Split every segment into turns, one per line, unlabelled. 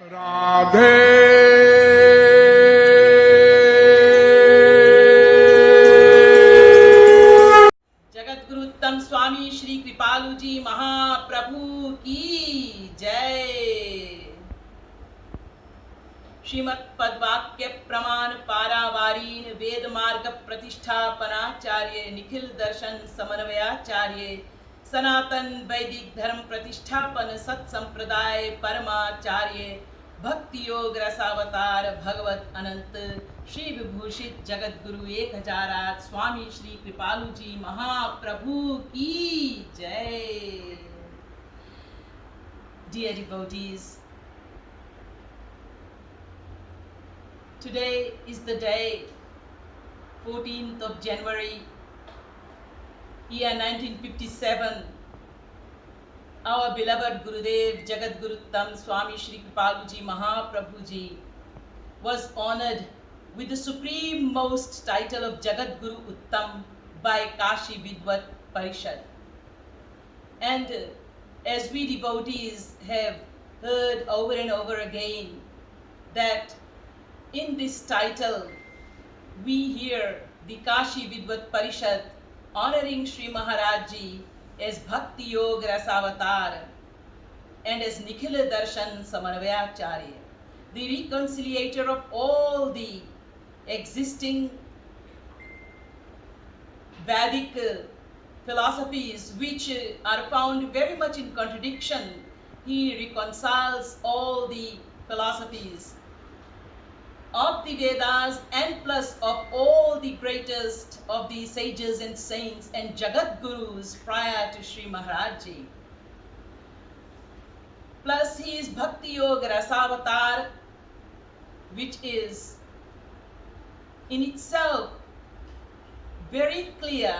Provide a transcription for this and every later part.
राधे
जगद्गुरुत्तम स्वामी श्री कृपालु जी महाप्रभु की जय। श्रीमद् पदवाक्य प्रमाण पारावारीन वेद मार्ग प्रतिष्ठापनाचार्य निखिल दर्शन समन्वयाचार्य सनातन वैदिक धर्म प्रतिष्ठापन सत संप्रदाय परमाचार्य भक्ति योग रसावतार भगवत अनंत श्री विभूषित जगत गुरु 1008 स्वामी श्री कृपालु जी महाप्रभु की जय। Dear devotees, today is the day, 14th of January, year 1957. Our beloved Gurudev Jagat Guruttam Swami Shri Kripaluji Mahaprabhuji was honored with the supreme most title of Jagat Guru Uttam by Kashi Vidvat Parishad. And as we devotees have heard over and over again that in this title we hear the Kashi Vidvat Parishad honoring Sri Maharaj Ji as Bhakti Yoga Rasavatar and as Nikhila Darshan Samanvayacharya, the reconciliator of all the existing Vedic philosophies which are found very much in contradiction. He reconciles all the philosophies of the Vedas and plus of all the greatest of the sages and saints and Jagat Gurus prior to Sri Maharaj Ji. Plus he is Bhakti Yoga Rasavatar, which is in itself very clear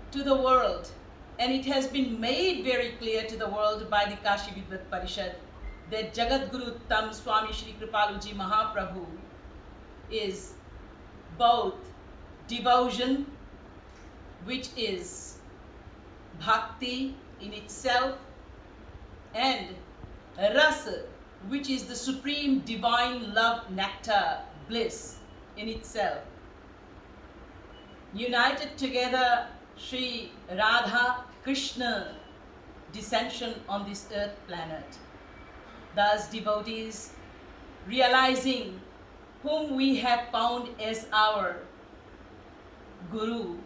to the world, and it has been made very clear to the world by the Kashi Vidvat Parishad that Jagat Guru Uttam Swami Shri Kripaluji Mahaprabhu is both devotion, which is bhakti in itself, and rasa, which is the supreme divine love nectar, bliss in itself. United together, Sri Radha Krishna descension on this earth planet. Thus devotees realizing whom we have found as our Guru,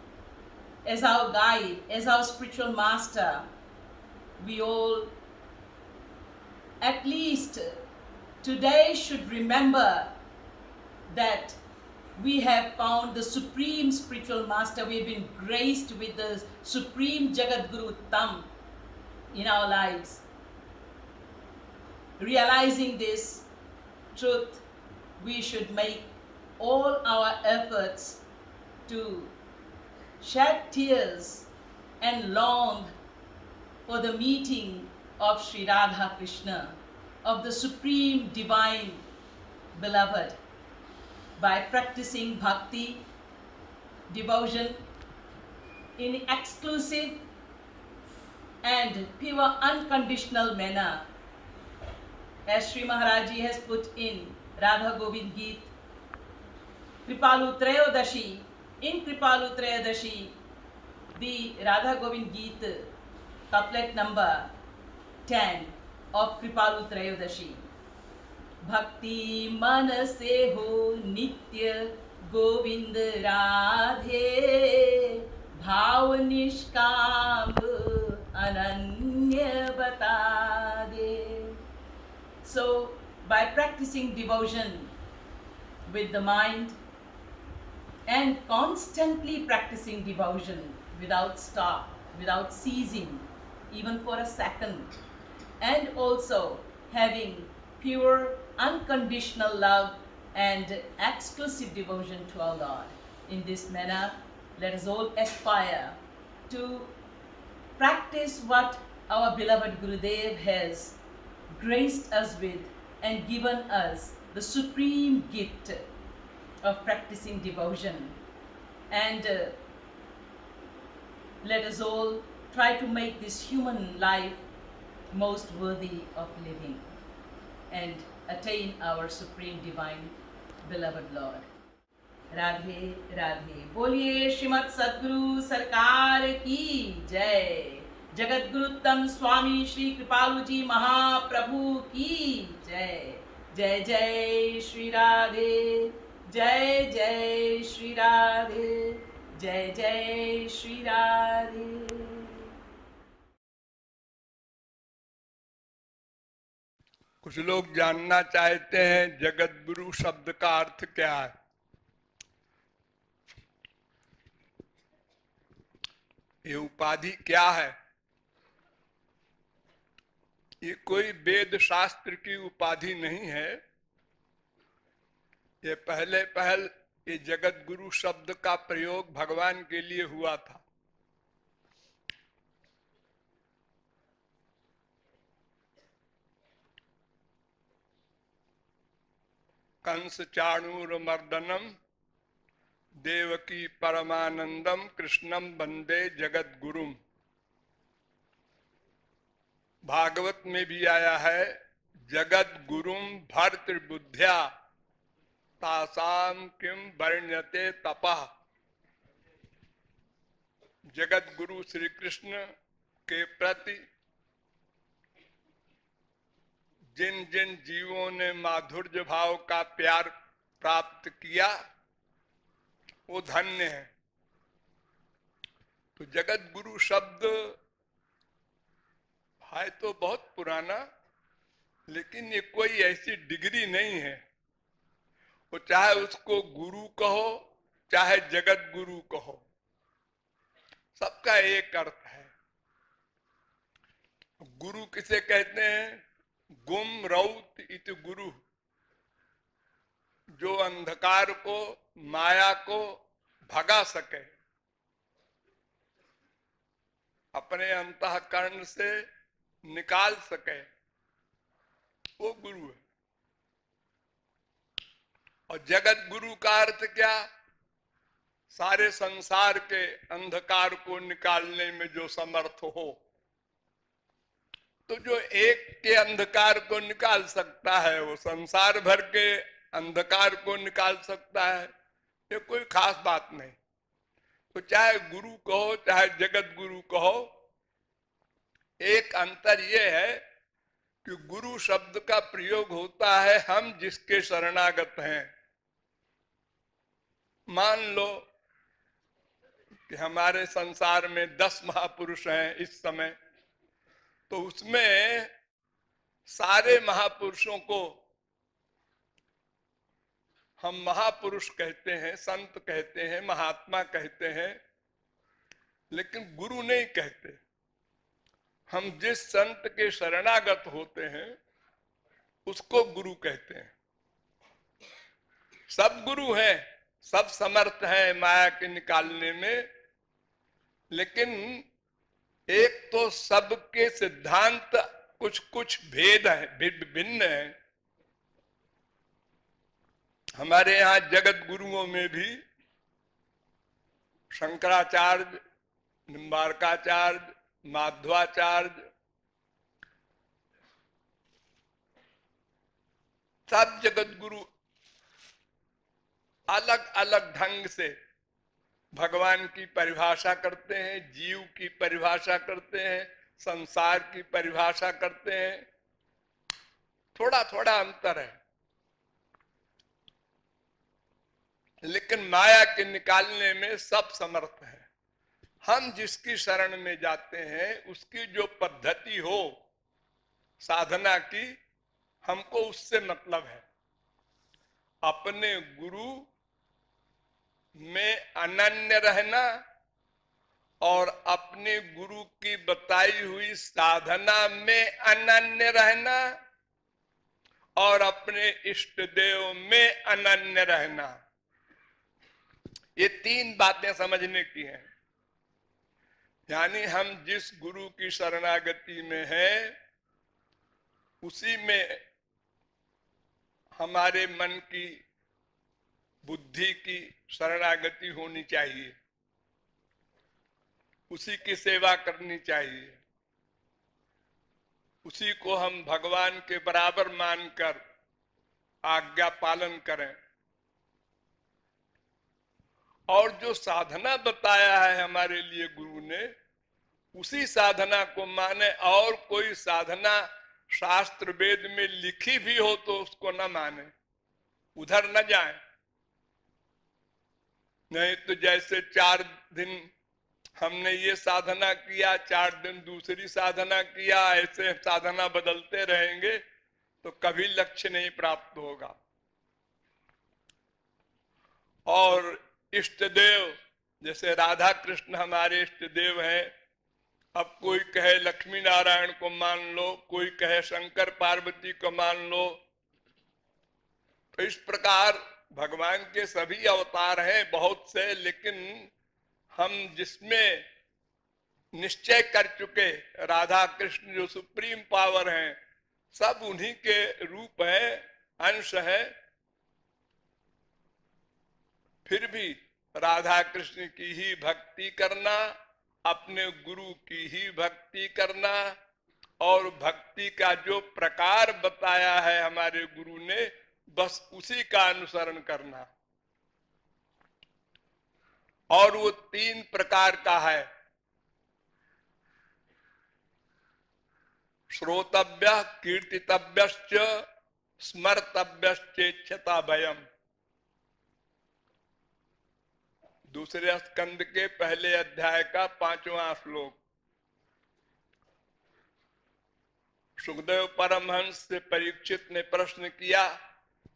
as our guide, as our spiritual master, we all at least today should remember that we have found the supreme spiritual master. We have been graced with the supreme Jagat Guru Uttam in our lives. Realizing this truth, we should make all our efforts to shed tears and long for the meeting of Sri Radha Krishna, of the supreme divine beloved, by practicing bhakti, devotion in exclusive and pure unconditional manner, as Sri Maharaj Ji has put in Radha Govind Geet, Kripalu Trayodashi. In Kripalu Trayodashi, the Radha Govind Geet, couplet number 10 of Kripalu Trayodashi. भक्ति मन से हो नित्य गोविंद राधे, भाव निष्काम अनन्य बता दे. So by practicing devotion with the mind and constantly practicing devotion without stop, without ceasing even for a second, and also having pure unconditional love and exclusive devotion to our Lord. In this manner, let us all aspire to practice what our beloved Gurudev has graced us with and given us the supreme gift of practicing devotion. And let us all try to make this human life most worthy of living. and attain our supreme divine beloved Lord. Radhe Radhe. बोलिए श्रीमद् सद्गुरु सरकार की जय। जगत गुरुत्तम स्वामी श्री कृपालु जी महाप्रभु की जय। जय जय श्री राधे, जय जय श्री राधे, जय जय श्री राधे।
कुछ लोग जानना चाहते हैं जगत गुरु शब्द का अर्थ क्या है। ये उपाधि क्या है? ये कोई वेद शास्त्र की उपाधि नहीं है। ये पहल ये जगत गुरु शब्द का प्रयोग भगवान के लिए हुआ था। कंस चाणूर मर्दनम देवकी परमानंदम कृष्णम वंदे जगत गुरुम। भागवत में भी आया है, जगत गुरुम भर्तृबुद्ध्या तासाम किम वर्ण्यते तपः। जगत गुरु श्री कृष्ण के प्रति जिन जिन जीवों ने माधुर्य भाव का प्यार प्राप्त किया वो धन्य है। तो जगत गुरु शब्द है तो बहुत पुराना, लेकिन ये कोई ऐसी डिग्री नहीं है। वो चाहे उसको गुरु कहो चाहे जगत गुरु कहो, सबका एक अर्थ है। गुरु किसे कहते हैं? गुम रौत इति गुरु, जो अंधकार को माया को भगा सके, अपने अंतःकरण से निकाल सके, वो गुरु है। और जगत गुरु का अर्थ क्या? सारे संसार के अंधकार को निकालने में जो समर्थ हो। तो जो एक के अंधकार को निकाल सकता है वो संसार भर के अंधकार को निकाल सकता है। ये कोई खास बात नहीं। तो चाहे गुरु कहो चाहे जगत गुरु कहो, एक अंतर ये है कि गुरु शब्द का प्रयोग होता है हम जिसके शरणागत हैं। मान लो कि हमारे संसार में 10 महापुरुष हैं इस समय, तो उसमें सारे महापुरुषों को हम महापुरुष कहते हैं, संत कहते हैं, महात्मा कहते हैं, लेकिन गुरु नहीं कहते। हम जिस संत के शरणागत होते हैं उसको गुरु कहते हैं। सब गुरु हैं, सब समर्थ हैं माया के निकालने में, लेकिन एक तो सबके सिद्धांत कुछ कुछ भेद है, भिन्न है। हमारे यहाँ जगत गुरुओं में भी शंकराचार्य, निम्बारकाचार्य, माध्वाचार्य, सब जगत गुरु अलग अलग ढंग से भगवान की परिभाषा करते हैं, जीव की परिभाषा करते हैं, संसार की परिभाषा करते हैं। थोड़ा थोड़ा अंतर है, लेकिन माया के निकालने में सब समर्थ है। हम जिसकी शरण में जाते हैं उसकी जो पद्धति हो साधना की, हमको उससे मतलब है। अपने गुरु में अनन्य रहना और अपने गुरु की बताई हुई साधना में अनन्य रहना और अपने इष्ट देव में अनन्य रहना, ये 3 बातें समझने की हैं। यानी हम जिस गुरु की शरणागति में हैं उसी में हमारे मन की, बुद्धि की शरणागति होनी चाहिए, उसी की सेवा करनी चाहिए, उसी को हम भगवान के बराबर मानकर आज्ञा पालन करें। और जो साधना बताया है हमारे लिए गुरु ने, उसी साधना को माने। और कोई साधना शास्त्र वेद में लिखी भी हो तो उसको न माने, उधर न जाए। नहीं तो जैसे 4 दिन हमने ये साधना किया, 4 दिन दूसरी साधना किया, ऐसे साधना बदलते रहेंगे तो कभी लक्ष्य नहीं प्राप्त होगा। और इष्ट देव, जैसे राधा कृष्ण हमारे इष्ट देव हैं। अब कोई कहे लक्ष्मी नारायण को मान लो, कोई कहे शंकर पार्वती को मान लो। तो इस प्रकार भगवान के सभी अवतार हैं बहुत से, लेकिन हम जिसमें निश्चय कर चुके, राधा कृष्ण जो सुप्रीम पावर हैं, सब उन्हीं के रूप है, अंश है। फिर भी राधा कृष्ण की ही भक्ति करना, अपने गुरु की ही भक्ति करना, और भक्ति का जो प्रकार बताया है हमारे गुरु ने, बस उसी का अनुसरण करना। और वो 3 प्रकार का है। श्रोतव्य, कीर्तितव्यश्च, स्मर्तव्यश्चेच्छता भयम। दूसरे स्कंद के पहले अध्याय का 5वां श्लोक। सुखदेव परमहंस से परीक्षित ने प्रश्न किया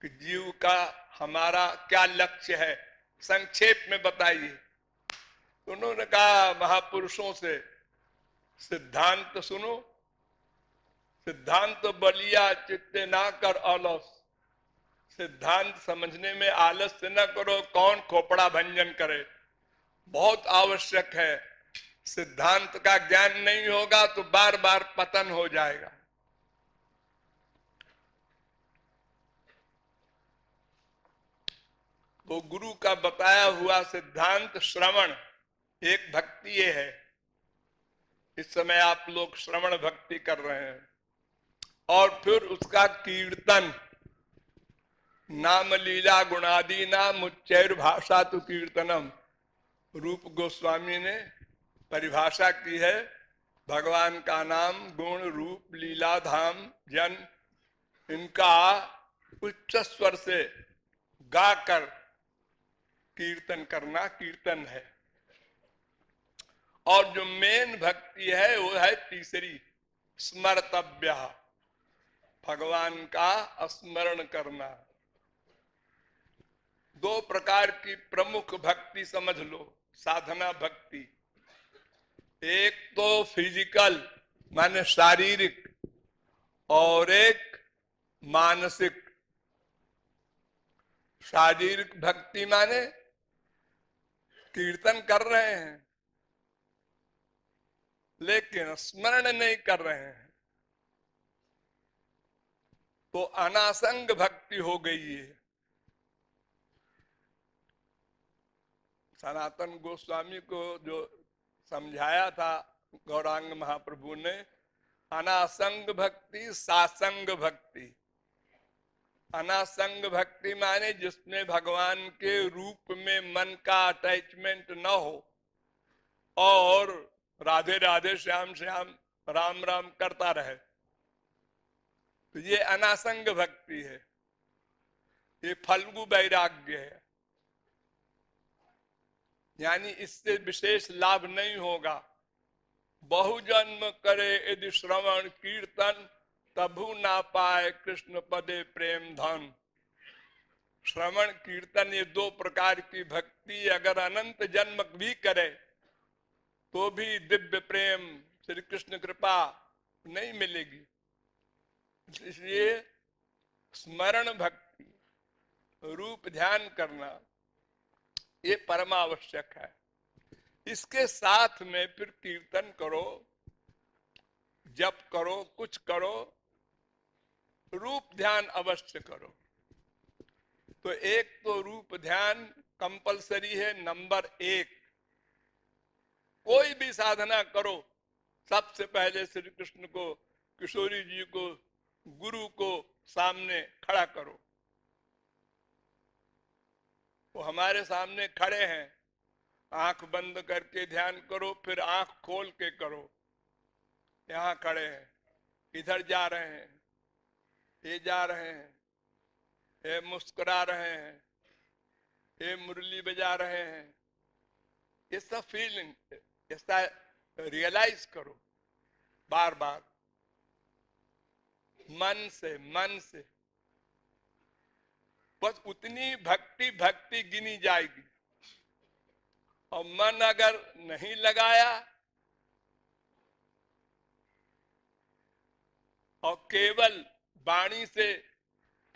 कि जीव का हमारा क्या लक्ष्य है, संक्षेप में बताइए। उन्होंने कहा महापुरुषों से सिद्धांत सुनो, सिद्धांत बलिया चित्ते ना कर आलस। सिद्धांत समझने में आलस्य न करो। कौन खोपड़ा भंजन करे, बहुत आवश्यक है। सिद्धांत का ज्ञान नहीं होगा तो बार बार पतन हो जाएगा। तो गुरु का बताया हुआ सिद्धांत श्रवण एक भक्ति ये है। इस समय आप लोग श्रवण भक्ति कर रहे हैं। और फिर उसका कीर्तन, नाम लीला गुणादि नाम उच्चैर भाषा तो कीर्तनम। रूप गोस्वामी ने परिभाषा की है, भगवान का नाम, गुण, रूप, लीला, धाम, जन, इनका उच्च स्वर से गाकर कीर्तन करना कीर्तन है। और जो मेन भक्ति है वो है तीसरी, स्मर्तव्य, भगवान का स्मरण करना। 2 प्रकार की प्रमुख भक्ति समझ लो, साधना भक्ति। एक तो फिजिकल माने शारीरिक, और एक मानसिक। शारीरिक भक्ति माने कीर्तन कर रहे हैं लेकिन स्मरण नहीं कर रहे हैं, तो अनासंग भक्ति हो गई है। सनातन गोस्वामी को जो समझाया था गौरांग महाप्रभु ने, अनासंग भक्ति, सासंग भक्ति। अनासंग भक्ति माने जिसमें भगवान के रूप में मन का अटैचमेंट न हो और राधे राधे श्याम श्याम राम राम करता रहे, तो ये अनासंग भक्ति है। ये फल्गु वैराग्य है, यानी इससे विशेष लाभ नहीं होगा। बहुजन्म करे यदि श्रवण कीर्तन, तभु ना पाए कृष्ण पदे प्रेम धन। श्रवण कीर्तन ये 2 प्रकार की भक्ति अगर अनंत जन्म भी करे तो भी दिव्य प्रेम, श्री कृष्ण कृपा नहीं मिलेगी। इसलिए स्मरण भक्ति, रूप ध्यान करना, ये परमावश्यक है। इसके साथ में फिर कीर्तन करो, जप करो, कुछ करो, रूप ध्यान अवश्य करो। तो एक तो रूप ध्यान कंपलसरी है, नंबर 1। कोई भी साधना करो, सबसे पहले श्री कृष्ण को किशोरी जी को, गुरु को सामने खड़ा करो। वो हमारे सामने खड़े हैं, आंख बंद करके ध्यान करो, फिर आंख खोल के करो। यहाँ खड़े हैं, इधर जा रहे हैं, ये जा रहे हैं, ये मुस्कुरा रहे हैं, ये मुरली बजा रहे हैं। ऐसा फीलिंग, ऐसा रियलाइज करो बार बार, मन से बस उतनी भक्ति गिनी जाएगी। और मन अगर नहीं लगाया और केवल वाणी से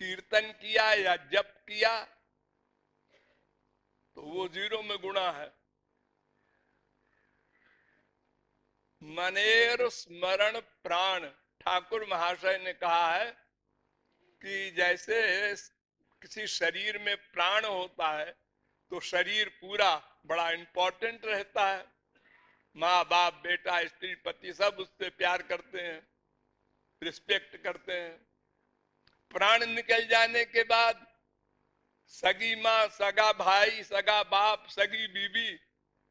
कीर्तन किया या जप किया तो वो 0 में गुणा है। मनेर स्मरण प्राण, ठाकुर महाशय ने कहा है कि जैसे किसी शरीर में प्राण होता है तो शरीर पूरा बड़ा इंपॉर्टेंट रहता है। माँ बाप, बेटा, स्त्री, पति सब उससे प्यार करते हैं, रिस्पेक्ट करते हैं। प्राण निकल जाने के बाद सगी माँ, सगा भाई, सगा बाप, सगी बीबी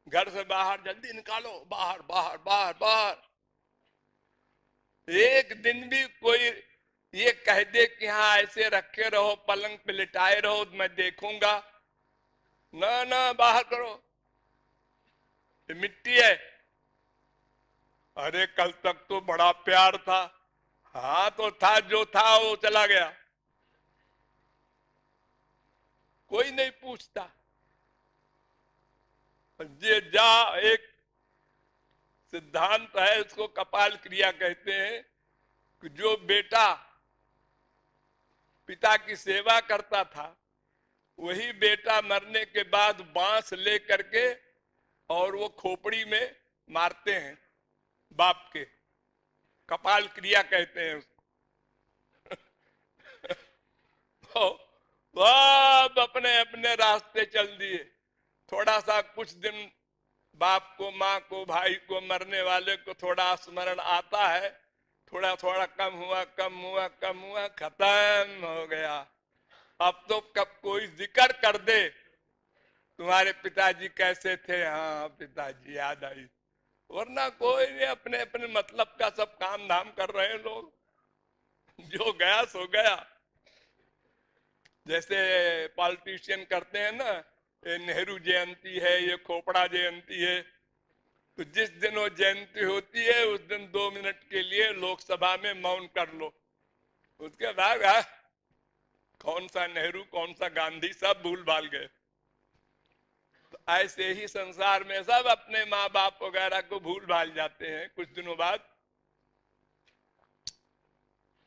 घर से बाहर, जल्दी निकालो, बाहर बाहर बाहर बाहर। एक दिन भी कोई ये कह दे कि हाँ ऐसे रखे रहो, पलंग पे लिटाए रहो, मैं देखूंगा, ना ना बाहर करो, ये मिट्टी है। अरे कल तक तो बड़ा प्यार था। हाँ तो था, जो था वो चला गया, कोई नहीं पूछता। ये जा एक सिद्धांत है, उसको कपाल क्रिया कहते हैं, कि जो बेटा पिता की सेवा करता था वही बेटा मरने के बाद बांस ले करके और वो खोपड़ी में मारते हैं बाप के, कपाल क्रिया कहते हैं उसको। तो अब अपने अपने रास्ते चल दिए। थोड़ा सा कुछ दिन बाप को, माँ को, भाई को, मरने वाले को थोड़ा स्मरण आता है, थोड़ा थोड़ा कम हुआ, खत्म हो गया। अब तो कब कोई जिक्र कर दे, तुम्हारे पिताजी कैसे थे, हाँ पिताजी याद आई, वरना कोई नहीं, अपने अपने मतलब का सब काम धाम कर रहे हैं लोग। जो गया सो गया। जैसे पॉलिटिशियन करते हैं ना, ये नेहरू जयंती है, ये खोपड़ा जयंती है, तो जिस दिन वो जयंती होती है उस दिन 2 मिनट के लिए लोकसभा में मौन कर लो। उसके बाद कौन सा नेहरू, कौन सा गांधी, सब भूल भाल गए। तो ऐसे ही संसार में सब अपने माँ बाप वगैरह को भूल भाल जाते हैं कुछ दिनों बाद।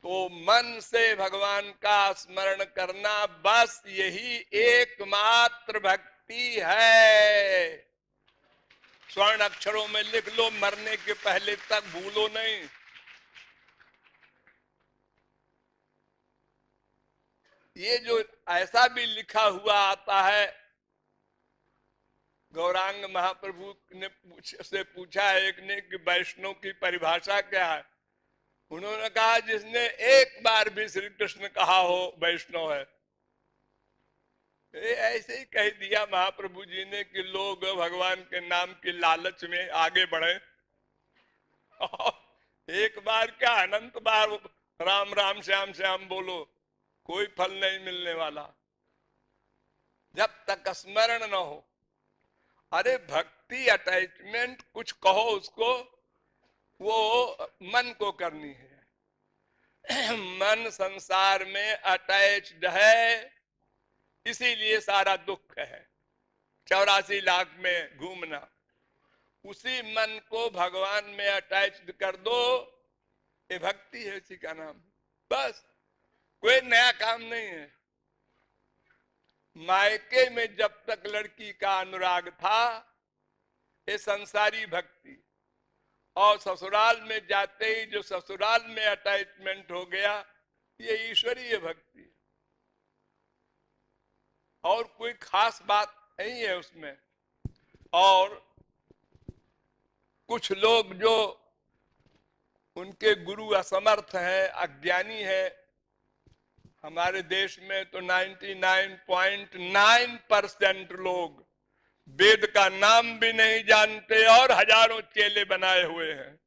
तो मन से भगवान का स्मरण करना, बस यही एकमात्र भक्ति है। स्वर्ण अक्षरों में लिख लो, मरने के पहले तक भूलो नहीं। ये जो ऐसा भी लिखा हुआ आता है, गौरांग महाप्रभु ने पूछा एक ने कि वैष्णव की परिभाषा क्या है। उन्होंने कहा जिसने एक बार भी श्री कृष्ण कहा हो वैष्णव है। ऐसे ही कह दिया महाप्रभु जी ने कि लोग भगवान के नाम की लालच में आगे बढ़े। एक बार क्या, अनंत बार राम राम श्याम श्याम बोलो, कोई फल नहीं मिलने वाला जब तक स्मरण न हो। अरे भक्ति, अटैचमेंट कुछ कहो उसको, वो मन को करनी है। मन संसार में अटैच्ड है, इसीलिए सारा दुख है। 84 लाख में घूमना, उसी मन को भगवान में अटैच्ड कर दो, ये भक्ति है, इसी का नाम। बस कोई नया काम नहीं है। मायके में जब तक लड़की का अनुराग था, ये संसारी भक्ति, और ससुराल में जाते ही जो ससुराल में अटैचमेंट हो गया, ये ईश्वरीय भक्ति। और कोई खास बात नहीं है उसमें। और कुछ लोग जो उनके गुरु असमर्थ हैं, अज्ञानी है। हमारे देश में तो 99.9% लोग वेद का नाम भी नहीं जानते और हजारों चेले बनाए हुए हैं।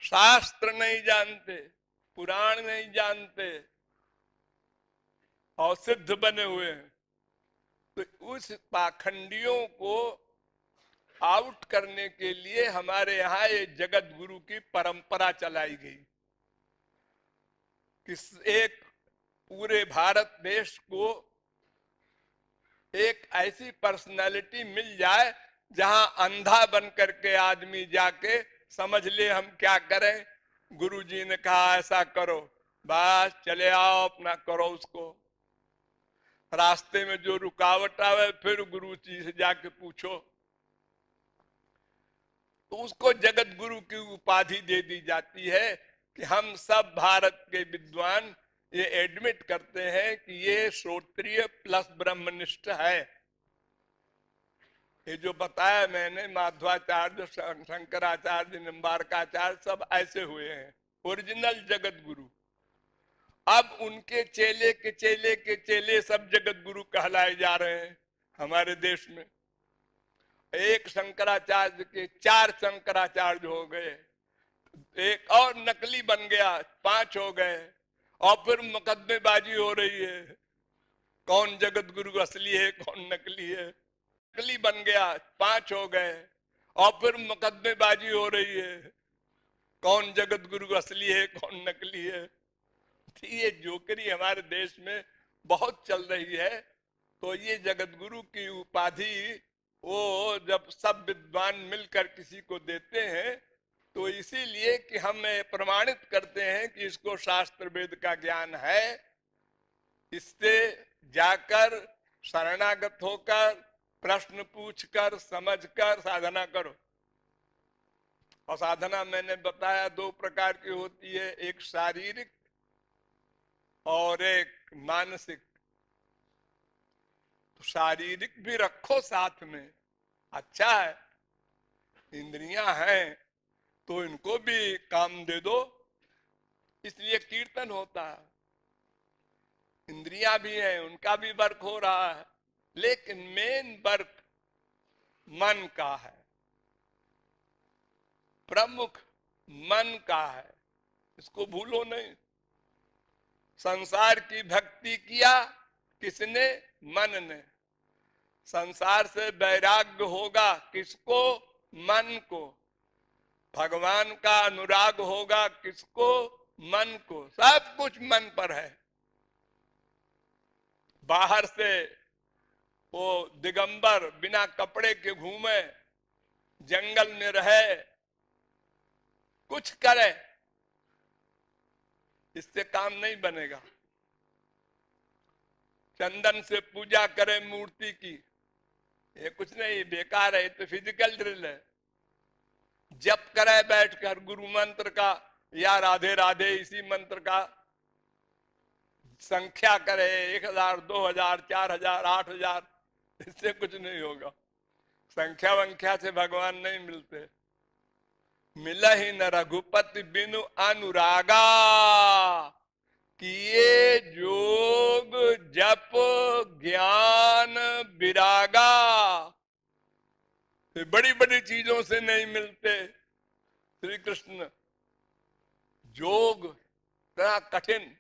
शास्त्र नहीं जानते, पुराण नहीं जानते और सिद्ध बने हुए हैं। तो उस पाखंडियों को आउट करने के लिए हमारे यहाँ ये जगत गुरु की परंपरा चलाई गई कि एक पूरे भारत देश को एक ऐसी पर्सनालिटी मिल जाए जहां अंधा बन करके आदमी जाके समझ ले हम क्या करें, गुरुजी ने कहा ऐसा करो, बस चले आओ अपना करो उसको। रास्ते में जो रुकावट आवे फिर गुरु जी से जाके पूछो। तो उसको जगत गुरु की उपाधि दे दी जाती है कि हम सब भारत के विद्वान ये एडमिट करते हैं कि ये श्रोत्रिय प्लस ब्रह्मनिष्ठ है। ये जो बताया मैंने, माधवाचार्य, शंकराचार्य, निम्बारकाचार्य सब ऐसे हुए हैं, ओरिजिनल जगत गुरु। अब उनके चेले के चेले के चेले सब जगत गुरु कहलाए जा रहे हैं हमारे देश में। एक शंकराचार्य के 4 शंकराचार्य हो गए, एक और नकली बन गया, 5 हो गए, और फिर मुकदमेबाजी हो रही है कौन जगत गुरु असली है कौन नकली है। नकली बन गया, 5 हो गए, और फिर मुकदमेबाजी हो रही है कौन जगत गुरु असली है कौन नकली है। ये जोकरी हमारे देश में बहुत चल रही है। तो ये जगत गुरु की उपाधि वो जब सब विद्वान मिलकर किसी को देते हैं तो इसीलिए कि हम प्रमाणित करते हैं कि इसको शास्त्र वेद का ज्ञान है। इससे जाकर शरणागत होकर प्रश्न पूछकर समझकर साधना करो। और साधना मैंने बताया 2 प्रकार की होती है, एक शारीरिक और एक मानसिक। तो शारीरिक भी रखो साथ में, अच्छा है, इंद्रियां हैं तो इनको भी काम दे दो, इसलिए कीर्तन होता है। इंद्रियां भी हैं, उनका भी वर्क हो रहा है, लेकिन मेन वर्क मन का है, प्रमुख मन का है, इसको भूलो नहीं। संसार की भक्ति किया किसने? मन ने। संसार से वैराग्य होगा किसको? मन को। भगवान का अनुराग होगा किसको? मन को। सब कुछ मन पर है। बाहर से वो दिगंबर बिना कपड़े के घूमे, जंगल में रहे, कुछ करे, इससे काम नहीं बनेगा। चंदन से पूजा करे मूर्ति की, ये कुछ नहीं, बेकार है, तो फिजिकल ड्रिल है। जप करे बैठकर गुरु मंत्र का या राधे राधे इसी मंत्र का, संख्या करे 1000, 2000, 4000, 8000, इससे कुछ नहीं होगा। संख्या वंख्या से भगवान नहीं मिलते। मिला ही न रघुपति बिनु अनुरागा, किए जोग जप ज्ञान विरागा। बड़ी बड़ी चीजों से नहीं मिलते। श्री कृष्ण योग इतना कठिन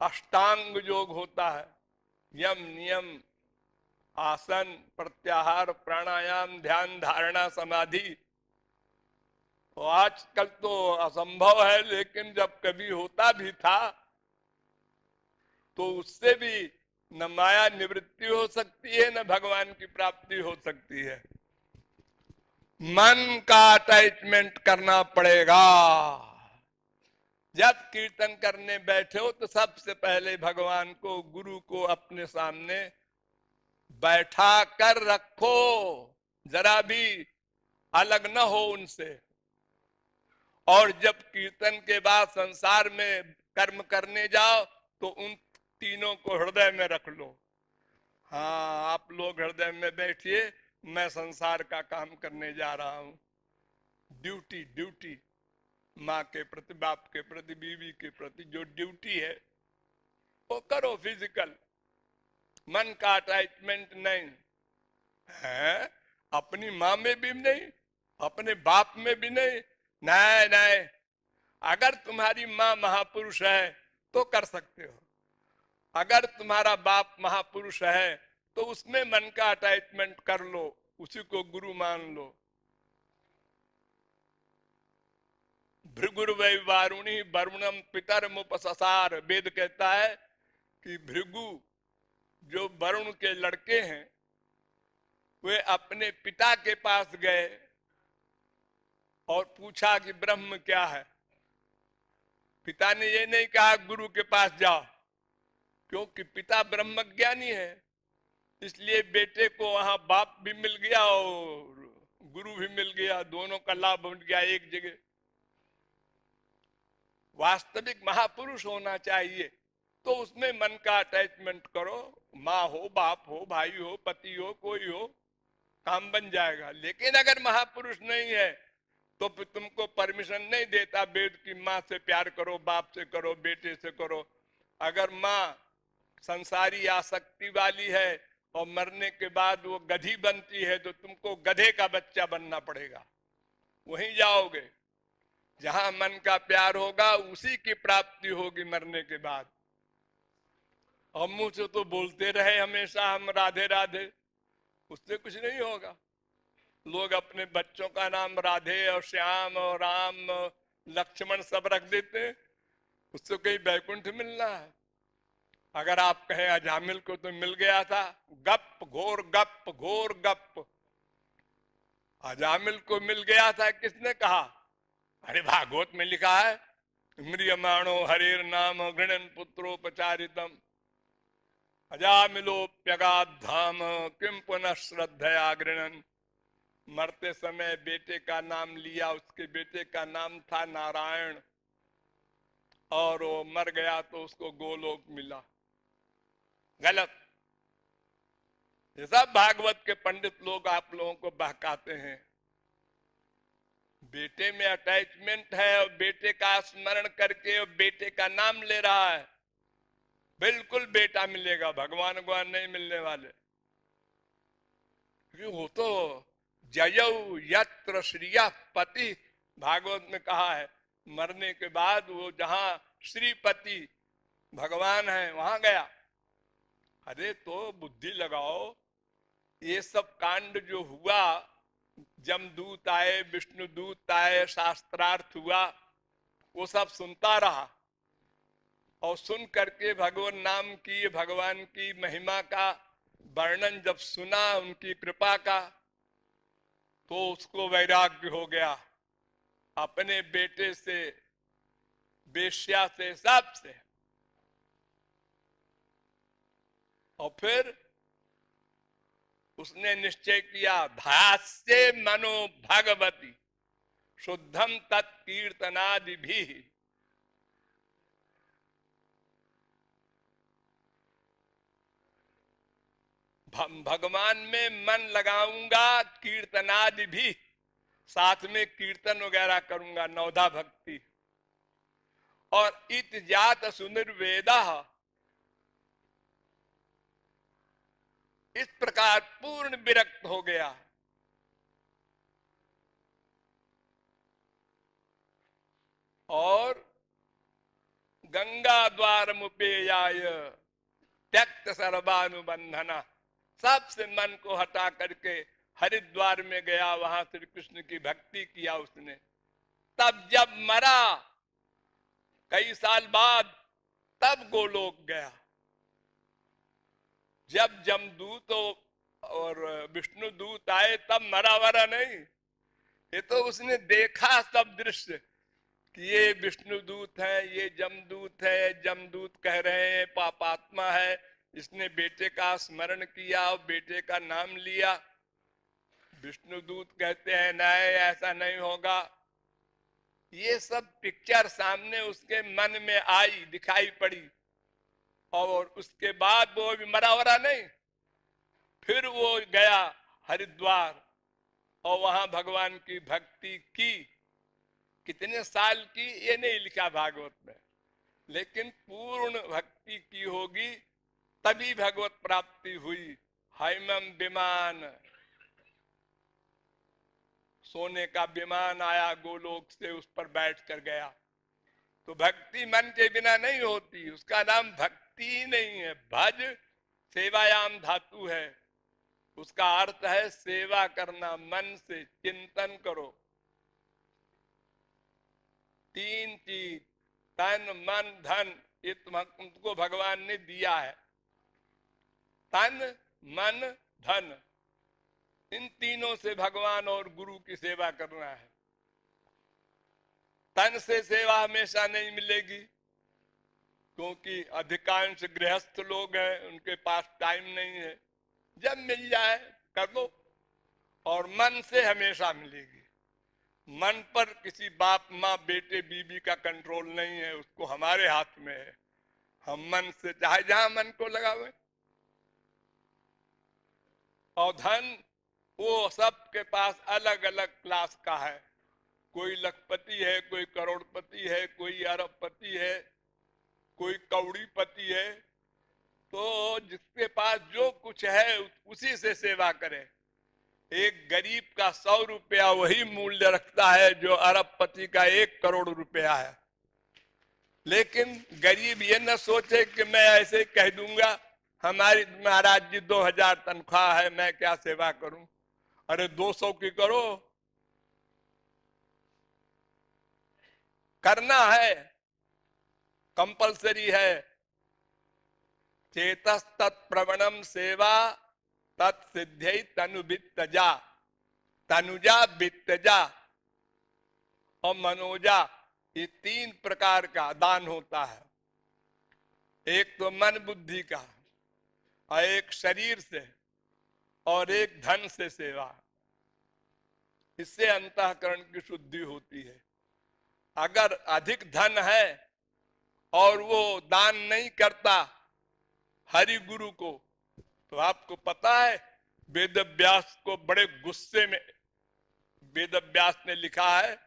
अष्टांग योग होता है, यम नियम आसन प्रत्याहार प्राणायाम ध्यान धारणा समाधि। तो आजकल तो असंभव है, लेकिन जब कभी होता भी था तो उससे भी न माया निवृत्ति हो सकती है न भगवान की प्राप्ति हो सकती है। मन का अटैचमेंट करना पड़ेगा। जब कीर्तन करने बैठे हो तो सबसे पहले भगवान को, गुरु को अपने सामने बैठा कर रखो, जरा भी अलग न हो उनसे। और जब कीर्तन के बाद संसार में कर्म करने जाओ तो उन तीनों को हृदय में रख लो। हाँ, आप लोग हृदय में बैठिए, मैं संसार का काम करने जा रहा हूं। ड्यूटी ड्यूटी माँ के प्रति, बाप के प्रति, बीवी के प्रति जो ड्यूटी है वो करो फिजिकल। मन का अटैचमेंट नहीं है, अपनी माँ में भी नहीं, अपने बाप में भी नहीं। नहीं नहीं, अगर तुम्हारी माँ महापुरुष है तो कर सकते हो, अगर तुम्हारा बाप महापुरुष है तो उसमें मन का अटैचमेंट कर लो, उसी को गुरु मान लो। भृगुर वै वारुणी वरुणम पितर मुपससार, वेद कहता है कि भृगु जो वरुण के लड़के हैं वे अपने पिता के पास गए और पूछा कि ब्रह्म क्या है। पिता ने ये नहीं कहा गुरु के पास जाओ, क्योंकि पिता ब्रह्म ज्ञानी है, इसलिए बेटे को वहां बाप भी मिल गया और गुरु भी मिल गया, दोनों का लाभ मिल गया एक जगह। वास्तविक महापुरुष होना चाहिए तो उसमें मन का अटैचमेंट करो, माँ हो, बाप हो, भाई हो, पति हो, कोई हो, काम बन जाएगा। लेकिन अगर महापुरुष नहीं है तो फिर तुमको परमिशन नहीं देता वेद की माँ से प्यार करो, बाप से करो, बेटे से करो। अगर माँ संसारी आसक्ति वाली है और मरने के बाद वो गधी बनती है तो तुमको गधे का बच्चा बनना पड़ेगा, वहीं जाओगे। जहां मन का प्यार होगा उसी की प्राप्ति होगी मरने के बाद। और मुंह से तो बोलते रहे हमेशा हम राधे राधे, उससे कुछ नहीं होगा। लोग अपने बच्चों का नाम राधे और श्याम और राम और लक्ष्मण सब रख देते हैं, उससे कहीं वैकुंठ मिलना है। अगर आप कहें अजामिल को तो मिल गया था, गप घोर गप, घोर गप। अजामिल को मिल गया था, किसने कहा? अरे भागवत में लिखा है, म्रियमाणो हरेर नाम गृणन पुत्रोपचारितम अजामिलोप्यगाध धाम किम पुनः श्रद्धया गृणन। मरते समय बेटे का नाम लिया, उसके बेटे का नाम था नारायण, और वो मर गया तो उसको गोलोक मिला। गलत। ये सब भागवत के पंडित लोग आप लोगों को बहकाते हैं। बेटे में अटैचमेंट है और बेटे का स्मरण करके और बेटे का नाम ले रहा है, बिल्कुल बेटा मिलेगा, भगवान को नहीं मिलने वाले। वो तो जयऊ यत्र श्रिया पति, भागवत में कहा है, मरने के बाद वो जहां श्रीपति भगवान है वहां गया। अरे तो बुद्धि लगाओ, ये सब कांड जो हुआ, जमदूत आए, विष्णुदूत आए, शास्त्रार्थ हुआ, वो सब सुनता रहा और सुन करके भगवान नाम की, भगवान की महिमा का वर्णन जब सुना, उनकी कृपा का, तो उसको वैराग्य हो गया अपने बेटे से, वेश्या से, सब से। और फिर उसने निश्चय किया, धास्य मनो भगवती शुद्धम तत्कीर्तनादि भी। भगवान में मन लगाऊंगा, कीर्तनादि भी, साथ में कीर्तन वगैरह करूंगा, नवधा भक्ति। और इत जात सुनिर्वेदा, इस प्रकार पूर्ण विरक्त हो गया। और गंगा द्वार मुपेयाय त्यक्त सर्वानुबंधना, सबसे मन को हटा करके हरिद्वार में गया, वहां श्री कृष्ण की भक्ति किया उसने। तब जब मरा कई साल बाद, तब गोलोक गया। जब जमदूत और विष्णु दूत आए तब मरा वरा नहीं, ये तो उसने देखा सब दृश्य कि ये विष्णु दूत है, ये जमदूत है, जमदूत कह रहे हैं पापात्मा है, इसने बेटे का स्मरण किया और बेटे का नाम लिया। विष्णु दूत कहते हैं नहीं, ऐसा नहीं होगा। ये सब पिक्चर सामने उसके मन में आई, दिखाई पड़ी, और उसके बाद वो भी मरा वरा नहीं। फिर वो गया हरिद्वार और वहां भगवान की भक्ति की, कितने साल की ये नहीं लिखा भागवत में, लेकिन पूर्ण भक्ति की होगी तभी भगवत प्राप्ति हुई। हैमम विमान, सोने का विमान आया गोलोक से, उस पर बैठ कर गया। तो भक्ति मन के बिना नहीं होती, उसका नाम भक्ति ही नहीं है। भज सेवायाम धातु है, उसका अर्थ है सेवा करना, मन से चिंतन करो। तीन चीज, तन मन धन, ये तुमको भगवान ने दिया है। तन मन धन, इन तीनों से भगवान और गुरु की सेवा करना है। तन से सेवा हमेशा नहीं मिलेगी, क्योंकि अधिकांश गृहस्थ लोग हैं, उनके पास टाइम नहीं है। जब मिल जाए कर लो। और मन से हमेशा मिलेगी। मन पर किसी बाप माँ बेटे बीबी का कंट्रोल नहीं है, उसको हमारे हाथ में है। हम मन से चाहे जहां मन को लगावे। और धन वो सबके पास अलग अलग क्लास का है। कोई लखपति है, कोई करोड़पति है, कोई अरबपति है, कोई कौड़ीपति है। तो जिसके पास जो कुछ है उसी से सेवा करे। एक गरीब का 100 रुपया वही मूल्य रखता है जो अरबपति का 1 करोड़ रुपया है। लेकिन गरीब ये न सोचे कि मैं ऐसे कह दूंगा हमारी महाराज जी 2000 तनख्वाह है, मैं क्या सेवा करूं। अरे 200 की करो, करना है, कंपलसरी है। चेतस तत्प्रवणम सेवा तत्सिद्ध्यै तनुवित्तजा, तनुजा वित्तजा और मनोजा, ये 3 प्रकार का दान होता है। एक तो मन बुद्धि का, और एक शरीर से, और एक धन से सेवा। इससे अंतःकरण की शुद्धि होती है। अगर अधिक धन है और वो दान नहीं करता हरि गुरु को, तो आपको पता है वेद व्यास को बड़े गुस्से में वेद व्यास ने लिखा है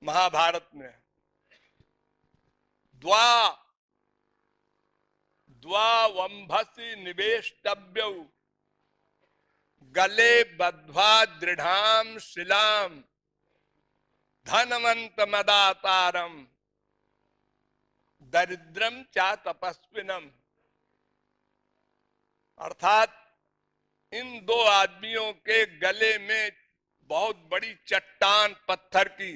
महाभारत में, द्वा वंभसी निवेष्टव्यौ गले बद्ध्वा दृढ़ाम शिलाम धनवंत मदातारम दरिद्रम चा तपस्विनम। अर्थात इन 2 आदमियों के गले में बहुत बड़ी चट्टान पत्थर की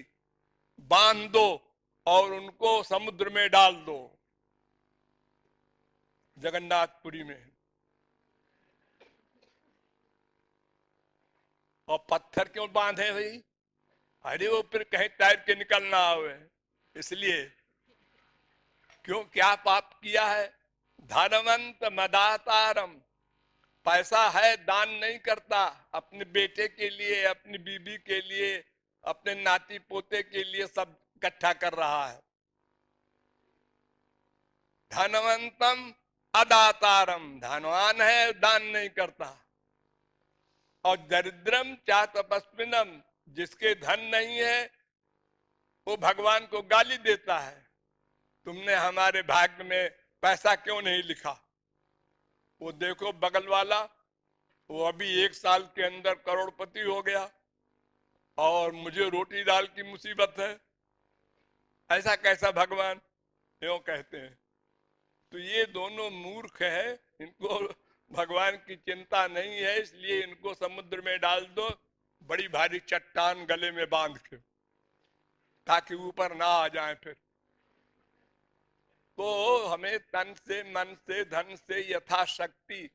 बांध दो और उनको समुद्र में डाल दो। जगन्नाथपुरी में। और पत्थर क्यों बांधे भाई? अरे वो फिर कहीं तैर के निकलना आवे, इसलिए। क्यों, क्या पाप किया है? धनवंत मदातारम, पैसा है दान नहीं करता, अपने बेटे के लिए, अपनी बीबी के लिए, अपने नाती पोते के लिए सब इकट्ठा कर रहा है। धनवंतम अदातारम, धनवान है दान नहीं करता। और दरिद्रम चा तपस्विनम, जिसके धन नहीं है वो भगवान को गाली देता है, तुमने हमारे भाग्य में पैसा क्यों नहीं लिखा। वो देखो बगल वाला, वो अभी 1 साल के अंदर करोड़पति हो गया और मुझे रोटी दाल की मुसीबत है, ऐसा कैसा भगवान, क्यों कहते हैं। तो ये दोनों मूर्ख है, इनको भगवान की चिंता नहीं है, इसलिए इनको समुद्र में डाल दो, बड़ी भारी चट्टान गले में बांध के, ताकि ऊपर ना आ जाए फिर। तो हमें तन से, मन से, धन से यथाशक्ति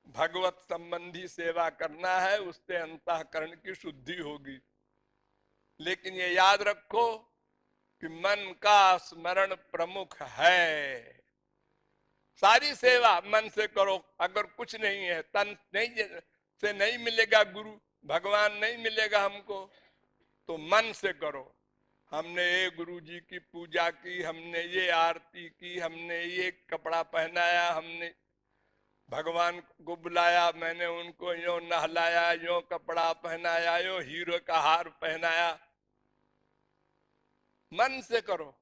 भगवत संबंधी सेवा करना है, उससे अंतःकरण की शुद्धि होगी। लेकिन ये याद रखो कि मन का स्मरण प्रमुख है। सारी सेवा मन से करो। अगर कुछ नहीं है, तन नहीं से नहीं मिलेगा गुरु, भगवान नहीं मिलेगा हमको, तो मन से करो। हमने ये गुरु जी की पूजा की, हमने ये आरती की, हमने ये कपड़ा पहनाया, हमने भगवान को बुलाया, मैंने उनको यूं नहलाया, यूं कपड़ा पहनाया, यूं हीरो का हार पहनाया। मन से करो।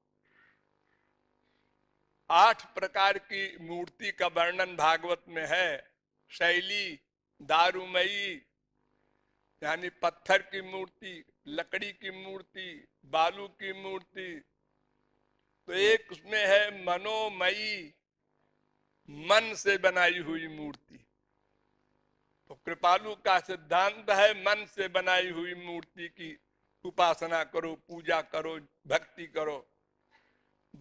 8 प्रकार की मूर्ति का वर्णन भागवत में है। शैली, दारूमयी यानी पत्थर की मूर्ति, लकड़ी की मूर्ति, बालू की मूर्ति। तो एक उसमें है मनोमयी, मन से बनाई हुई मूर्ति। तो कृपालु का सिद्धांत है मन से बनाई हुई मूर्ति की उपासना करो, पूजा करो, भक्ति करो।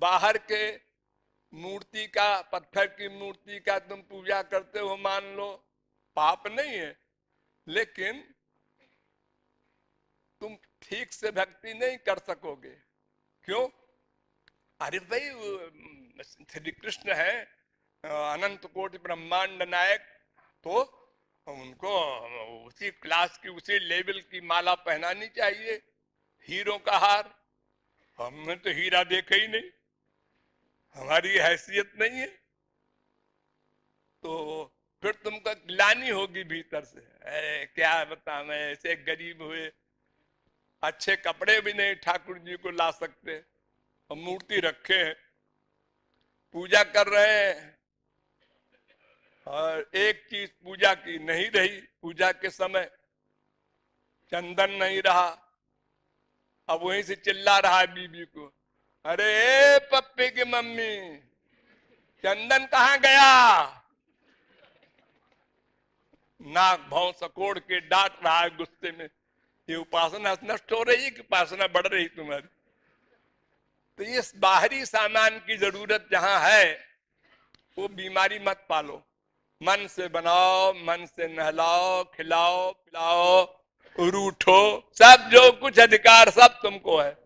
बाहर के मूर्ति का, पत्थर की मूर्ति का तुम पूजा करते हो, मान लो, पाप नहीं है, लेकिन तुम ठीक से भक्ति नहीं कर सकोगे। क्यों? अरे भाई, श्री कृष्ण है अनंत कोटि ब्रह्मांड नायक, तो उनको उसी क्लास की, उसी लेवल की माला पहनानी चाहिए, हीरो का हार। हमने तो हीरा देखा ही नहीं, हमारी हैसियत नहीं है। तो फिर तुमको ग्लानि होगी भीतर से, क्या बता, मैं ऐसे गरीब हुए, अच्छे कपड़े भी नहीं ठाकुर जी को ला सकते, और मूर्ति रखे हैं, पूजा कर रहे हैं, और एक चीज पूजा की नहीं रही। पूजा के समय चंदन नहीं रहा, अब वहीं से चिल्ला रहा है बीबी को, अरे पप्पी की मम्मी, चंदन कहाँ गया? नाक भाव सकोड़ के डांट रहा है गुस्से में। ये उपासना नष्ट हो रही है कि उपासना बढ़ रही तुम्हारी? तो ये बाहरी सामान की जरूरत जहां है, वो बीमारी मत पालो। मन से बनाओ, मन से नहलाओ, खिलाओ, पिलाओ, रूठो, सब जो कुछ अधिकार सब तुमको है।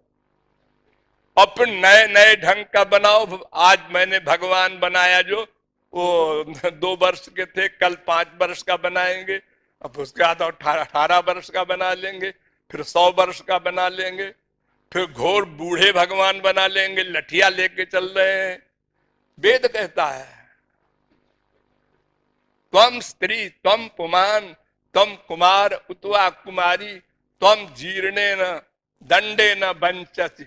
और फिर नए नए ढंग का बनाओ। आज मैंने भगवान बनाया, जो वो 2 वर्ष के थे, कल 5 वर्ष का बनाएंगे, अब उसके बाद 18 वर्ष का बना लेंगे, फिर 100 वर्ष का बना लेंगे, फिर घोर बूढ़े भगवान बना लेंगे, लठिया लेके चल रहे हैं। वेद कहता है, त्वम स्त्री त्वम पुमान त्वम कुमार उतवा कुमारी त्वम जीर्णे न दंडे न बंचसी।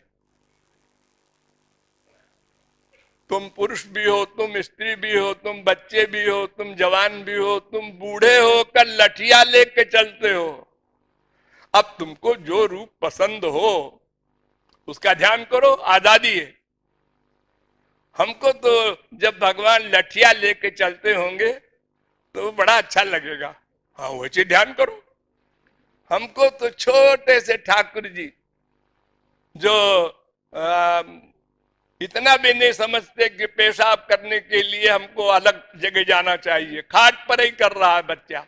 तुम पुरुष भी हो, तुम स्त्री भी हो, तुम बच्चे भी हो, तुम जवान भी हो, तुम बूढ़े हो कर लठिया लेके चलते हो। अब तुमको जो रूप पसंद हो उसका ध्यान करो, आजादी है। हमको तो जब भगवान लठिया लेके चलते होंगे तो बड़ा अच्छा लगेगा। हाँ, वैसे ध्यान करो। हमको तो छोटे से ठाकुर जी जो इतना भी नहीं समझते कि पेशाब करने के लिए हमको अलग जगह जाना चाहिए, खाट पर ही कर रहा है बच्चा,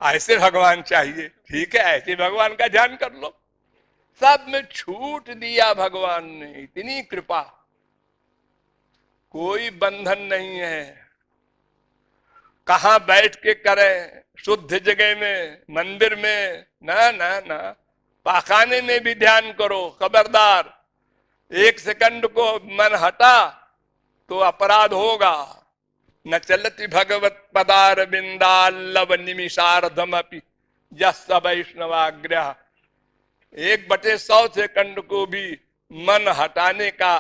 ऐसे भगवान चाहिए। ठीक है, ऐसे भगवान का ध्यान कर लो। सब में छूट दिया भगवान ने, इतनी कृपा, कोई बंधन नहीं है। कहां बैठ के करें, शुद्ध जगह में, मंदिर में, ना ना ना, पाखाने में भी ध्यान करो। खबरदार, 1 सेकंड को मन हटा तो अपराध होगा। न चलती भगवत पदार बिंदालव निमिषार्धमपि यस वैष्णवाग्रह। 1/100 सेकंड को भी मन हटाने का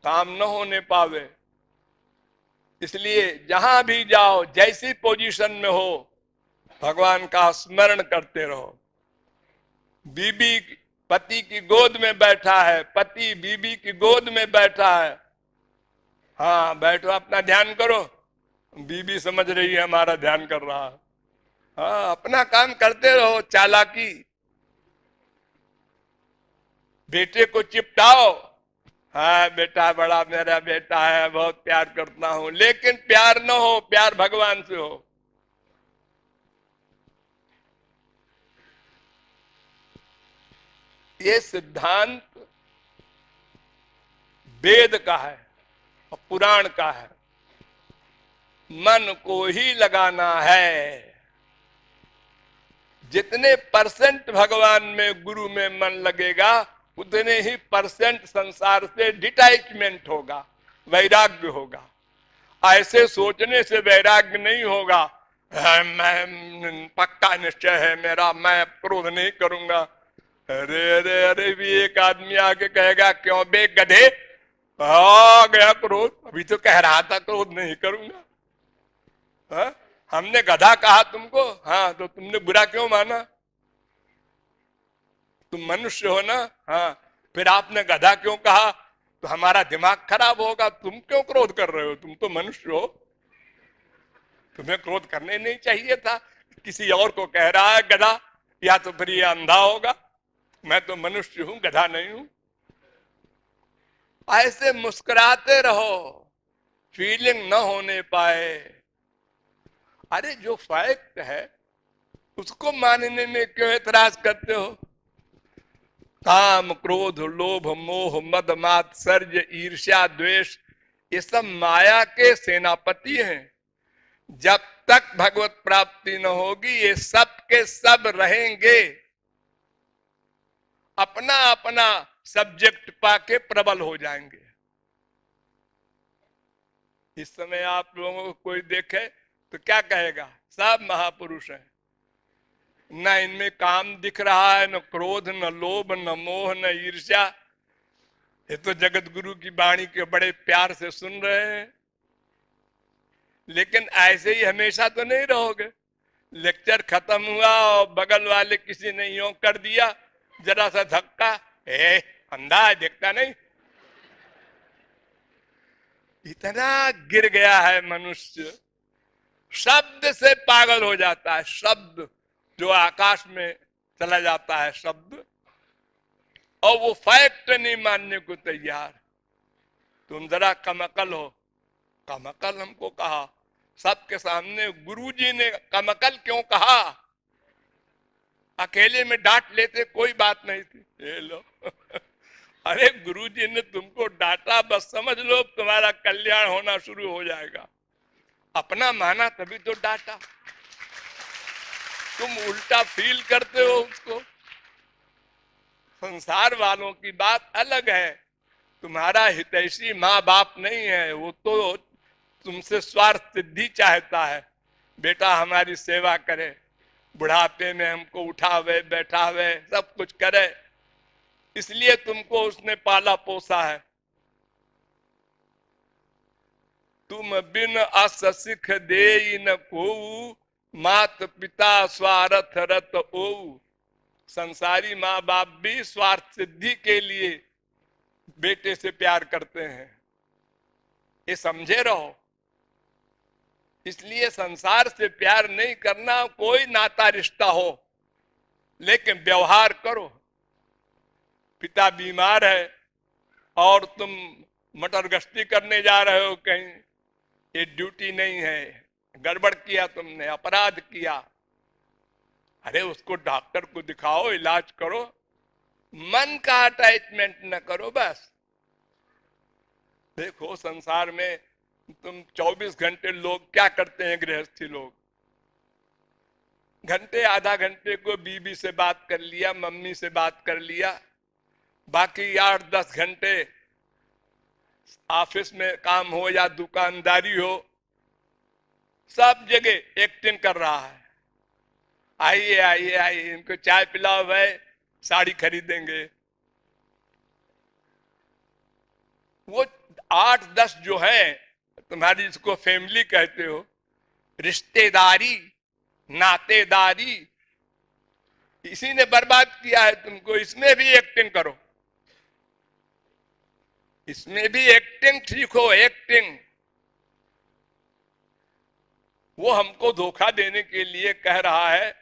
काम न होने पावे। इसलिए जहां भी जाओ, जैसी पोजीशन में हो, भगवान का स्मरण करते रहो। बीबी पति की गोद में बैठा है, पति बीबी की गोद में बैठा है, हाँ बैठो, अपना ध्यान करो। बीबी समझ रही है हमारा ध्यान कर रहा है, हाँ अपना काम करते रहो। चालाकी, बेटे को चिपटाओ, हाँ बेटा बड़ा मेरा बेटा है, बहुत प्यार करता हूं, लेकिन प्यार न हो, प्यार भगवान से हो। ये सिद्धांत वेद का है और पुराण का है। मन को ही लगाना है। जितने % भगवान में, गुरु में मन लगेगा, उतने ही % संसार से डिटैचमेंट होगा, वैराग्य होगा। ऐसे सोचने से वैराग्य नहीं होगा। मैं पक्का निश्चय है मेरा, मैं क्रोध नहीं करूंगा। अरे अरे अरे भी एक आदमी आके कहेगा क्यों बे गधे, आ गया क्रोध, अभी तो कह रहा था क्रोध नहीं करूंगा। हा? हमने गधा कहा तुमको, हाँ तो तुमने बुरा क्यों माना? तुम मनुष्य हो ना, हाँ फिर आपने गधा क्यों कहा? तो हमारा दिमाग खराब होगा। तुम क्यों क्रोध कर रहे हो? तुम तो मनुष्य हो, तुम्हें क्रोध करने नहीं चाहिए था। किसी और को कह रहा है गधा, या तो फिर ये अंधा होगा। मैं तो मनुष्य हूं, गधा नहीं हूं। ऐसे मुस्कुराते रहो, फीलिंग न होने पाए। अरे जो फैक्ट है उसको मानने में क्यों एतराज करते हो? काम क्रोध लोभ मोह मद मात्सर्य ईर्ष्या द्वेष, ये सब माया के सेनापति हैं। जब तक भगवत प्राप्ति न होगी ये सब के सब रहेंगे, अपना अपना सब्जेक्ट पाके प्रबल हो जाएंगे। इस समय आप लोगों को कोई देखे तो क्या कहेगा? सब महापुरुष हैं। न इनमें काम दिख रहा है, न क्रोध, न लोभ, न मोह, न ईर्ष्या। ये तो जगत गुरु की वाणी के बड़े प्यार से सुन रहे हैं। लेकिन ऐसे ही हमेशा तो नहीं रहोगे। लेक्चर खत्म हुआ और बगल वाले किसी ने यूं कर दिया, जरा सा धक्का, अंधा है देखता नहीं। इतना गिर गया है मनुष्य, शब्द से पागल हो जाता है। शब्द जो आकाश में चला जाता है शब्द, और वो फैक्ट नहीं मानने को तैयार। तुम जरा कमकल हो। कमकल हमको कहा सबके सामने, गुरुजी ने कमकल क्यों कहा? अकेले में डांट लेते कोई बात नहीं थी। ये लो अरे गुरुजी ने तुमको डांटा, बस समझ लो तुम्हारा कल्याण होना शुरू हो जाएगा। अपना माना तभी तो डांटा। तुम उल्टा फील करते हो उसको। संसार वालों की बात अलग है। तुम्हारा हितैषी माँ बाप नहीं है, वो तो तुमसे स्वार्थ सिद्धि चाहता है। बेटा हमारी सेवा करे, बुढ़ापे में हमको उठावे बैठावे सब कुछ करे, इसलिए तुमको उसने पाला पोसा है। तुम बिन अस सिख दे न को, मात पिता स्वार्थ रत ओ। संसारी माँ बाप भी स्वार्थ सिद्धि के लिए बेटे से प्यार करते हैं, ये समझे रहो। इसलिए संसार से प्यार नहीं करना, कोई नाता रिश्ता हो, लेकिन व्यवहार करो। पिता बीमार है और तुम मटर गश्ती करने जा रहे हो कहीं, ये ड्यूटी नहीं है, गड़बड़ किया तुमने, अपराध किया। अरे उसको डॉक्टर को दिखाओ, इलाज करो, मन का अटैचमेंट न करो बस। देखो संसार में तुम 24 घंटे लोग क्या करते हैं? गृहस्थी लोग घंटे आधा घंटे को बीबी से बात कर लिया, मम्मी से बात कर लिया, बाकी 8-10 घंटे ऑफिस में काम हो या दुकानदारी हो, सब जगह एक्टिंग कर रहा है। आइए आइए आइए, इनको चाय पिलाओ भाई, साड़ी खरीदेंगे। वो 8-10 जो है तुम्हारी, जिसको फैमिली कहते हो, रिश्तेदारी नातेदारी, इसी ने बर्बाद किया है तुमको। इसमें भी एक्टिंग करो, इसमें भी एक्टिंग ठीक हो, एक्टिंग। वो हमको धोखा देने के लिए कह रहा है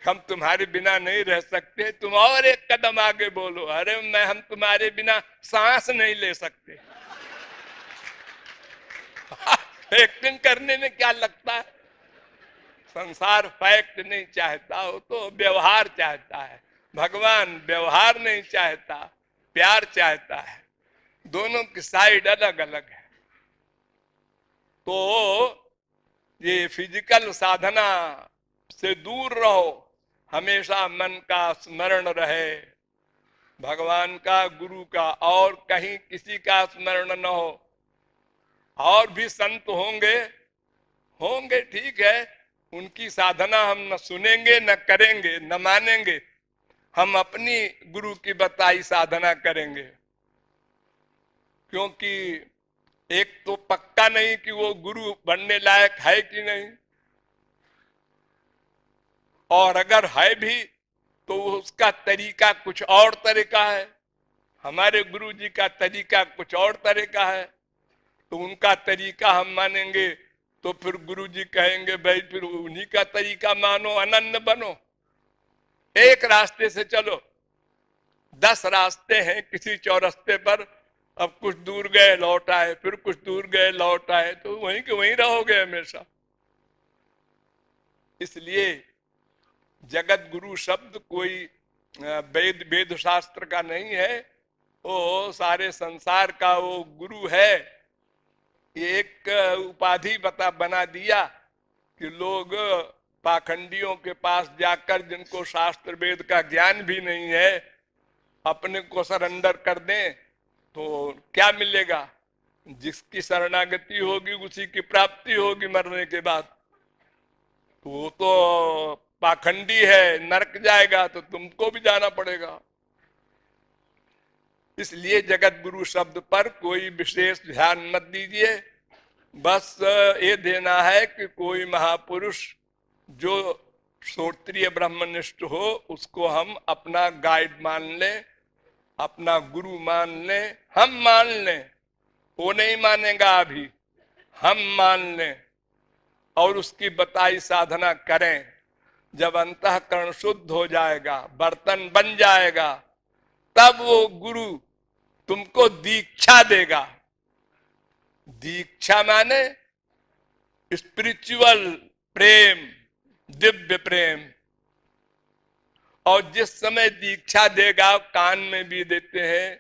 हम तुम्हारे बिना नहीं रह सकते, तुम और एक कदम आगे बोलो। अरे हम तुम्हारे बिना सांस नहीं ले सकते। एक्टिंग करने में क्या लगता है? संसार फैक्ट नहीं चाहता, वो तो व्यवहार चाहता है। भगवान व्यवहार नहीं चाहता, प्यार चाहता है। दोनों की साइड अलग अलग है। तो ये फिजिकल साधना से दूर रहो, हमेशा मन का स्मरण रहे, भगवान का, गुरु का, और कहीं किसी का स्मरण न हो। और भी संत होंगे, होंगे ठीक है, उनकी साधना हम न सुनेंगे न करेंगे न मानेंगे, हम अपनी गुरु की बताई साधना करेंगे। क्योंकि एक तो पक्का नहीं कि वो गुरु बनने लायक है कि नहीं, और अगर है भी तो उसका तरीका कुछ और तरीका है, हमारे गुरु जी का तरीका कुछ और तरीका है। तो उनका तरीका हम मानेंगे तो फिर गुरु जी कहेंगे भाई फिर उन्हीं का तरीका मानो, अनन्य बनो, एक रास्ते से चलो। 10 रास्ते हैं किसी चौरस्ते पर, अब कुछ दूर गए लौट आए, फिर कुछ दूर गए लौट आए, तो वहीं के वहीं रहोगे हमेशा। इसलिए जगत गुरु शब्द कोई वेद शास्त्र का नहीं है, वो सारे संसार का वो गुरु है। ये एक उपाधि बना दिया कि लोग पाखंडियों के पास जाकर, जिनको शास्त्र वेद का ज्ञान भी नहीं है, अपने को सरेंडर कर दें तो क्या मिलेगा? जिसकी शरणागति होगी उसी की प्राप्ति होगी मरने के बाद। तो वो तो पाखंडी है, नरक जाएगा, तो तुमको भी जाना पड़ेगा। इसलिए जगत गुरु शब्द पर कोई विशेष ध्यान मत दीजिए। बस ये देना है कि कोई महापुरुष जो श्रोत्रिय ब्रह्मनिष्ठ हो उसको हम अपना गाइड मान लें, अपना गुरु मान लें, हम मान लें। वो नहीं मानेगा अभी, हम मान लें और उसकी बताई साधना करें। जब अंतःकरण शुद्ध हो जाएगा, बर्तन बन जाएगा, तब वो गुरु तुमको दीक्षा देगा। दीक्षा माने स्पिरिचुअल प्रेम, दिव्य प्रेम। और जिस समय दीक्षा देगा, कान में भी देते हैं,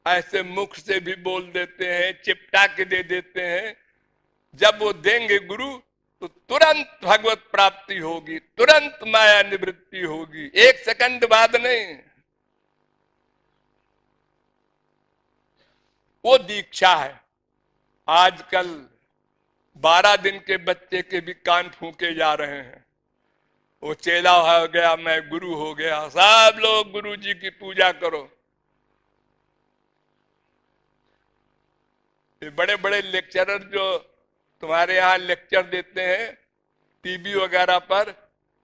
ऐसे मुख से भी बोल देते हैं, चिपटा के दे देते हैं। जब वो देंगे गुरु तो तुरंत भगवत प्राप्ति होगी, तुरंत माया निवृत्ति होगी, 1 सेकंड बाद नहीं। वो दीक्षा है। आजकल 12 दिन के बच्चे के भी कान फूके जा रहे हैं। वो चेला हो गया, मैं गुरु हो गया, सब लोग गुरु जी की पूजा करो। ये बड़े बड़े लेक्चरर जो तुम्हारे यहाँ लेक्चर देते हैं टीवी वगैरह पर,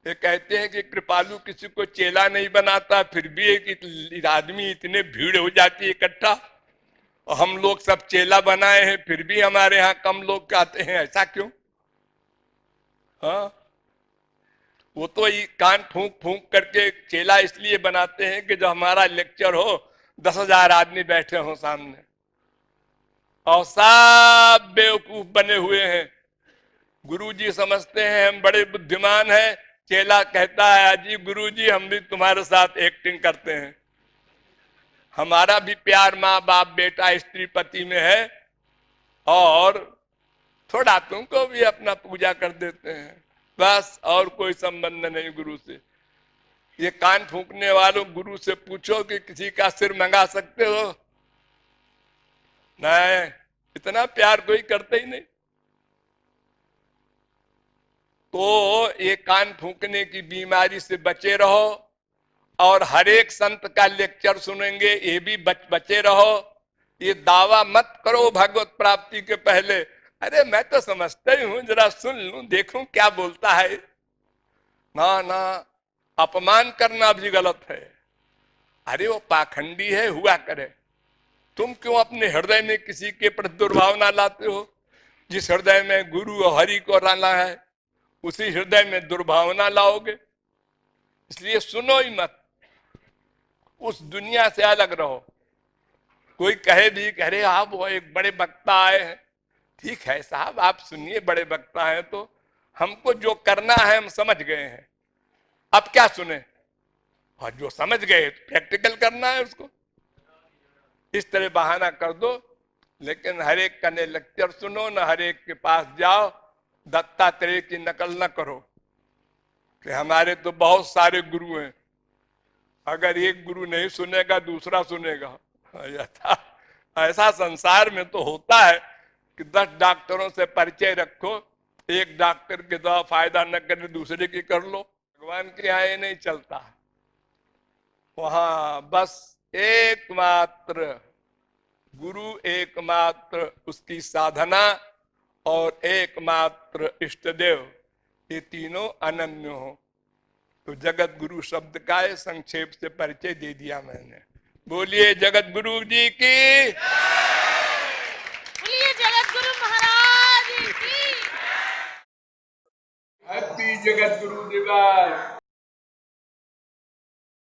ये कहते हैं कि कृपालु किसी को चेला नहीं बनाता, फिर भी एक आदमी इतने भीड़ हो जाती है इकट्ठा, और हम लोग सब चेला बनाए हैं, फिर भी हमारे यहाँ कम लोग आते हैं, ऐसा क्यों? हाँ, वो तो कान फूंक फूंक करके चेला इसलिए बनाते हैं कि जब हमारा लेक्चर हो 10,000 आदमी बैठे हो सामने, और सब बेवकूफ बने हुए हैं। गुरुजी समझते हैं हम बड़े बुद्धिमान हैं, चेला कहता है अजी गुरुजी हम भी तुम्हारे साथ एक्टिंग करते हैं, हमारा भी प्यार माँ बाप बेटा स्त्री पति में है, और थोड़ा तुमको भी अपना पूजा कर देते हैं, बस और कोई संबंध नहीं गुरु से। ये कान फूंकने वालों गुरु से पूछो कि किसी का सिर मंगा सकते हो? नहीं, इतना प्यार कोई करते ही नहीं। तो ये कान फूंकने की बीमारी से बचे रहो, और हर एक संत का लेक्चर सुनेंगे ये भी बचे रहो। ये दावा मत करो भगवत प्राप्ति के पहले, अरे मैं तो समझता ही हूं, जरा सुन लूं देखूं क्या बोलता है। ना ना, अपमान करना भी गलत है। अरे वो पाखंडी है, हुआ करे। तुम क्यों अपने हृदय में किसी के प्रति दुर्भावना लाते हो? जिस हृदय में गुरु और हरि को लाना है उसी हृदय में दुर्भावना लाओगे। इसलिए सुनो ही मत, उस दुनिया से अलग रहो। कोई कहे भी, कह रहे आप वो एक बड़े वक्ता आए हैं, ठीक है साहब आप सुनिए, बड़े वक्ता हैं तो हमको जो करना है हम समझ गए हैं, अब क्या सुने? और जो समझ गए प्रैक्टिकल करना है उसको। इस तरह बहाना कर दो, लेकिन हर एक का ने लेक्चर सुनो, न हर एक के पास जाओ, दत्तात्रेय की नकल न करो कि हमारे तो बहुत सारे गुरु हैं, अगर एक गुरु नहीं सुनेगा दूसरा सुनेगा। ऐसा संसार में तो होता है, कि 10 डॉक्टरों से परिचय रखो, एक डॉक्टर के द्वारा फायदा न करे दूसरे की कर लो। भगवान के यहाँ ये नहीं चलता। वहां बस एकमात्र गुरु, एकमात्र उसकी साधना और एकमात्र इष्ट देव, ये तीनों अनन्य हो। तो जगत गुरु शब्द का संक्षेप से परिचय दे दिया मैंने। बोलिए जगत गुरु जी की,
बोलिए जगत गुरु महाराज की।
हैप्पी जगत गुरु दिवस।